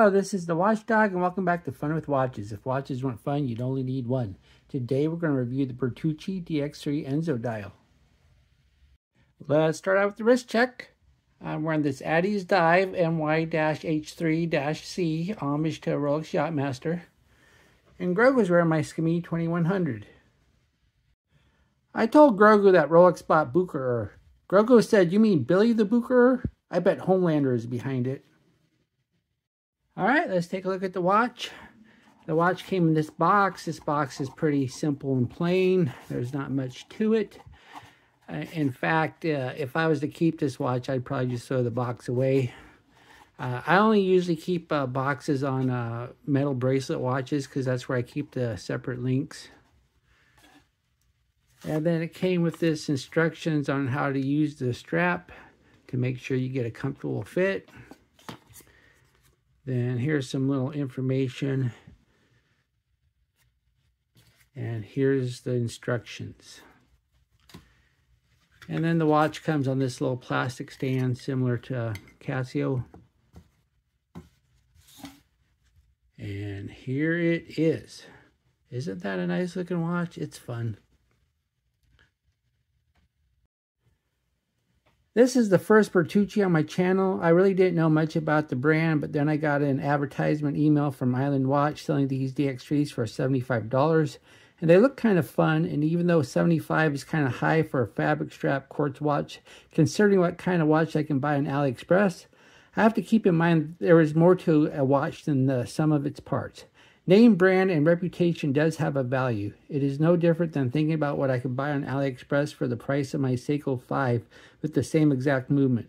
Hello, this is the Watchdog, and welcome back to Fun with Watches. If watches weren't fun, you'd only need one. Today we're going to review the Bertucci DX3 Enzo Dial. Let's start out with the wrist check. I'm wearing this Addy's Dive NY-H3-C, homage to Rolex Yachtmaster. And Greg was wearing my Skimmy 2100. I told Grogu that Rolex bought Bucherer. Grogu said, "You mean Billy the Bucherer? I bet Homelander is behind it." Alright, let's take a look at the watch. The watch came in this box. This box is pretty simple and plain. There's not much to it. In fact, if I was to keep this watch, I'd probably just throw the box away. I only usually keep boxes on metal bracelet watches because that's where I keep the separate links. And then it came with this instructions on how to use the strap to make sure you get a comfortable fit. Then here's some little information. And here's the instructions. And then the watch comes on this little plastic stand similar to Casio. And here it is. Isn't that a nice looking watch? It's fun. This is the first Bertucci on my channel. I really didn't know much about the brand, but then I got an advertisement email from Island Watch selling these DX3s for $75. And they look kind of fun, and even though $75 is kind of high for a fabric strap quartz watch, considering what kind of watch I can buy on AliExpress, I have to keep in mind there is more to a watch than the sum of its parts. Name, brand, and reputation does have a value. It is no different than thinking about what I could buy on AliExpress for the price of my Seiko 5 with the same exact movement.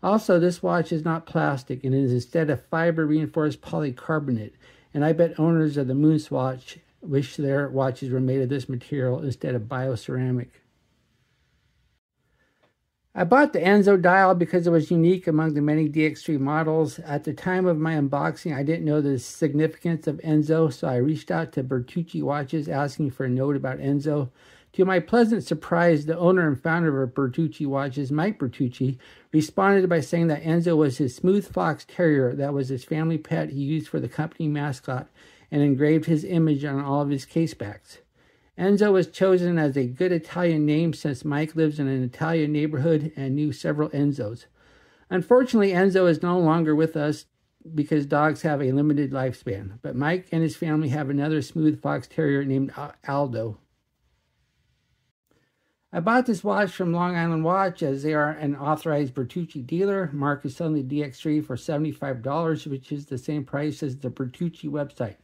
Also, this watch is not plastic and is instead a fiber-reinforced polycarbonate, and I bet owners of the Moonswatch wish their watches were made of this material instead of bioceramic. I bought the Enzo Dial because it was unique among the many DX3 models. At the time of my unboxing, I didn't know the significance of Enzo, so I reached out to Bertucci Watches asking for a note about Enzo. To my pleasant surprise, the owner and founder of Bertucci Watches, Mike Bertucci, responded by saying that Enzo was his smooth fox terrier that was his family pet he used for the company mascot and engraved his image on all of his casebacks. Enzo was chosen as a good Italian name since Mike lives in an Italian neighborhood and knew several Enzos. Unfortunately, Enzo is no longer with us because dogs have a limited lifespan, but Mike and his family have another smooth fox terrier named Aldo. I bought this watch from Long Island Watch as they are an authorized Bertucci dealer. Mark is selling the DX3 for $75, which is the same price as the Bertucci website.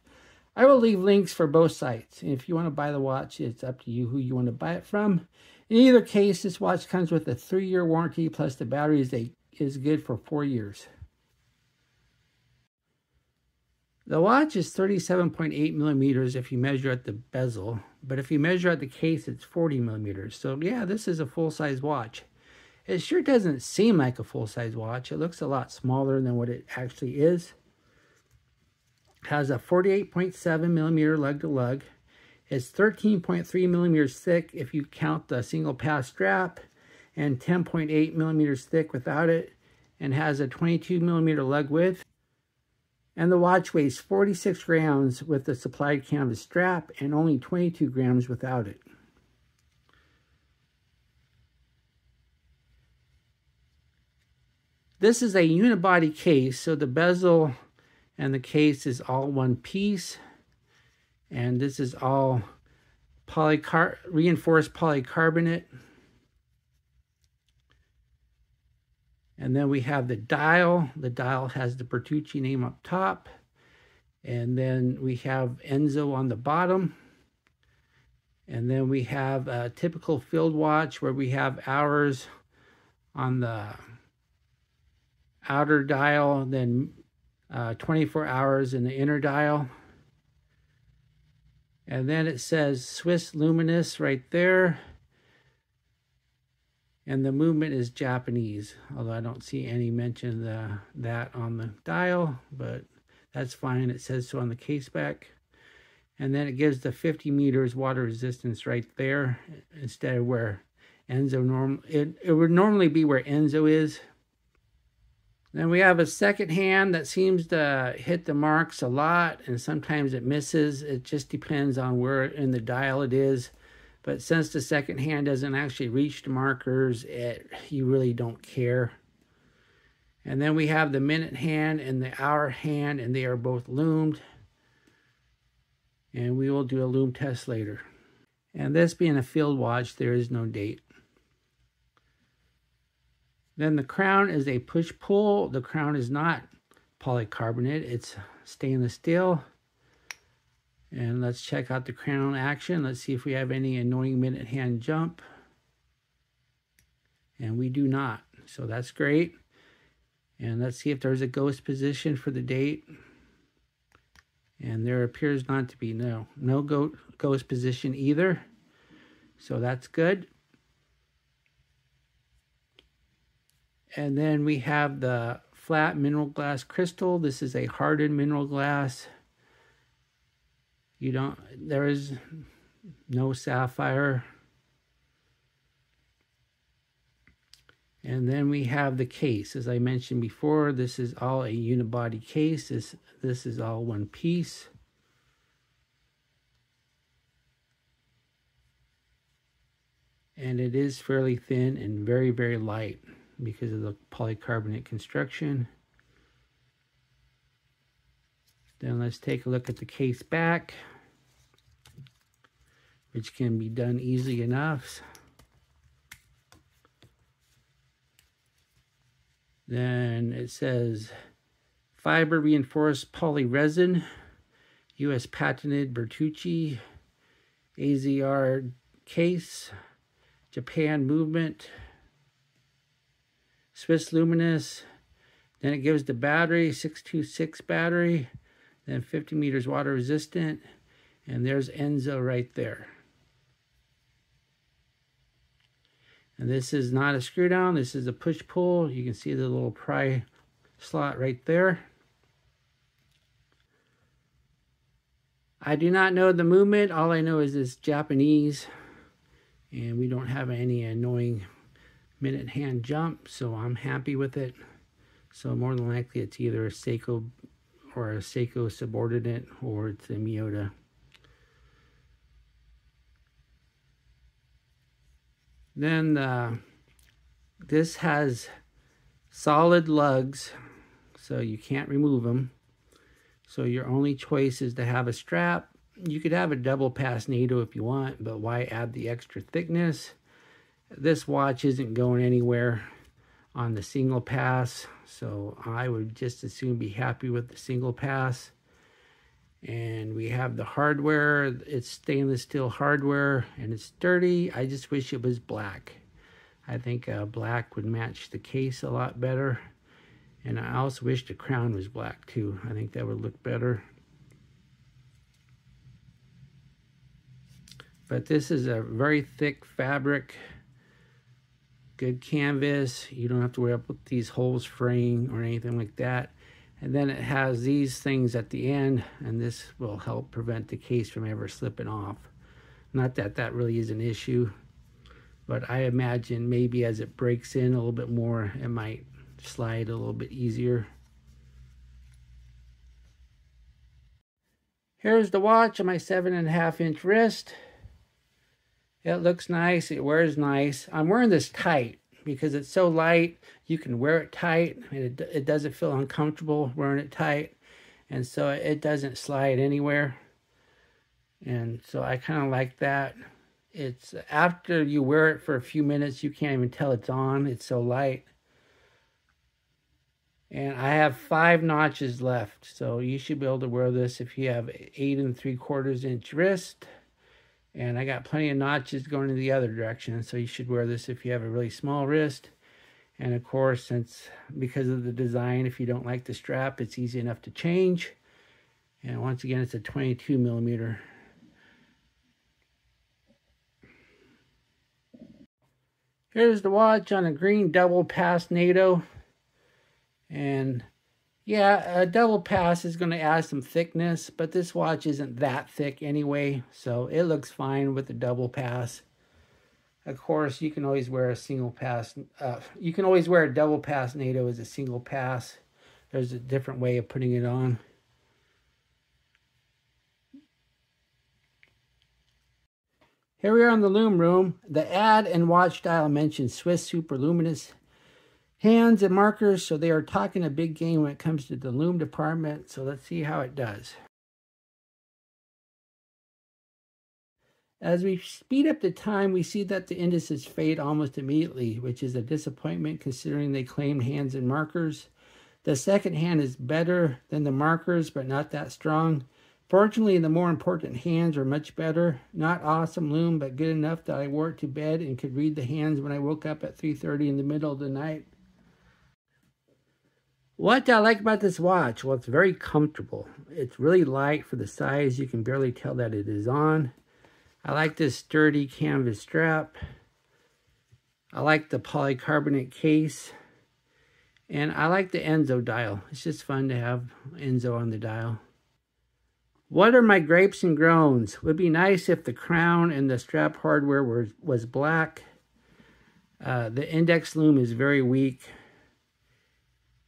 I will leave links for both sites. And if you want to buy the watch, it's up to you who you want to buy it from. In either case, this watch comes with a 3-year warranty, plus the battery is good for 4 years. The watch is 37.8 millimeters if you measure at the bezel, but if you measure at the case, it's 40 millimeters. So yeah, this is a full-size watch. It sure doesn't seem like a full-size watch. It looks a lot smaller than what it actually is. Has a 48.7 millimeter lug-to-lug. It's 13.3 millimeters thick if you count the single pass strap, and 10.8 millimeters thick without it, and has a 22 millimeter lug width. And the watch weighs 46 grams with the supplied canvas strap and only 22 grams without it. This is a unibody case, so the bezel and the case is all one piece. And this is all reinforced polycarbonate. And then we have the dial. The dial has the Bertucci name up top. And then we have Enzo on the bottom. And then we have a typical field watch where we have hours on the outer dial, then 24 hours in the inner dial. And then it says Swiss Luminous right there. And the movement is Japanese, although I don't see any mention of that on the dial, but that's fine. It says so on the case back. And then it gives the 50 meters water resistance right there instead of where Enzo it would normally be where Enzo is. Then we have a second hand that seems to hit the marks a lot, and sometimes it misses. It just depends on where in the dial it is. But since the second hand doesn't actually reach the markers, you really don't care. And then we have the minute hand and the hour hand, and they are both loomed. And we will do a lume test later. And this being a field watch, there is no date. Then the crown is a push-pull. The crown is not polycarbonate, it's stainless steel. And let's check out the crown action. Let's see if we have any annoying minute hand jump. And we do not, so that's great. And let's see if there's a ghost position for the date. And there appears not to be, no ghost position either. So that's good. And then we have the flat mineral glass crystal. This is a hardened mineral glass. There is no sapphire. And then we have the case. As I mentioned before, this is all a unibody case. This is all one piece. And it is fairly thin and very, very light because of the polycarbonate construction. Then let's take a look at the case back, which can be done easily enough. Then it says fiber reinforced poly resin, US patented Bertucci AZR case, Japan movement, Swiss luminous. Then it gives the battery, 626 battery, then 50 meters water resistant, and there's Enzo right there. And this is not a screw down, this is a push pull. You can see the little pry slot right there. I do not know the movement, all I know is it's Japanese, and we don't have any annoying minute hand jump, so I'm happy with it. So more than likely it's either a Seiko or a Seiko subordinate, or it's a Miyota. Then this has solid lugs, so you can't remove them. So your only choice is to have a strap. You could have a double pass NATO if you want, but why add the extra thickness? This watch isn't going anywhere on the single pass, so I would just as soon be happy with the single pass. And we have the hardware. It's stainless steel hardware, and it's sturdy. I just wish it was black. I think black would match the case a lot better. And I also wish the crown was black too. I think that would look better. But this is a very thick fabric, good canvas. You don't have to worry about these holes fraying or anything like that. And then it has these things at the end, and this will help prevent the case from ever slipping off. Not that that really is an issue, but I imagine maybe as it breaks in a little bit more, it might slide a little bit easier. Here's the watch on my 7.5-inch wrist. It looks nice, it wears nice. I'm wearing this tight because it's so light. You can wear it tight, and it doesn't feel uncomfortable wearing it tight, and so it doesn't slide anywhere. And so I kind of like that. It's after you wear it for a few minutes, you can't even tell it's on. It's so light. And I have 5 notches left, so you should be able to wear this if you have 8 3/4 inch wrist. And I got plenty of notches going in the other direction, so you should wear this if you have a really small wrist. And of course, because of the design, if you don't like the strap, it's easy enough to change. And once again, it's a 22 millimeter. Here's the watch on a green double pass NATO. And yeah, a double pass is going to add some thickness, but this watch isn't that thick anyway, so it looks fine with the double pass. Of course, you can always wear a single pass. You can always wear a double pass NATO as a single pass. There's a different way of putting it on. Here we are in the Lume room. The ad and watch dial mentions Swiss super luminous hands and markers, so they are talking a big game when it comes to the Lume department. So let's see how it does. As we speed up the time, we see that the indices fade almost immediately, which is a disappointment considering they claimed hands and markers. The second hand is better than the markers, but not that strong. Fortunately, the more important hands are much better. Not awesome Lume, but good enough that I wore it to bed and could read the hands when I woke up at 3:30 in the middle of the night. What do I like about this watch? Well, it's very comfortable. It's really light for the size. You can barely tell that it is on. I like this sturdy canvas strap. I like the polycarbonate case. And I like the Enzo dial. It's just fun to have Enzo on the dial. What are my gripes and groans? Would be nice if the crown and the strap hardware was black. The index Lume is very weak.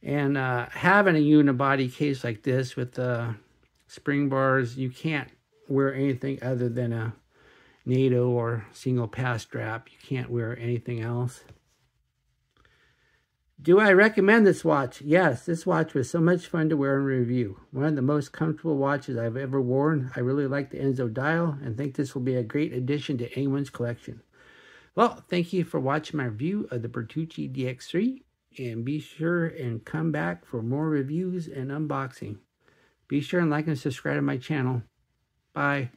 And having a unibody case like this with the spring bars, you can't wear anything other than a NATO or single pass strap. You can't wear anything else. Do I recommend this watch? Yes, this watch was so much fun to wear and review. One of the most comfortable watches I've ever worn. I really like the Enzo dial and think this will be a great addition to anyone's collection. Well, thank you for watching my review of the Bertucci DX3. And be sure and come back for more reviews and unboxing. Be sure and like and subscribe to my channel. Bye.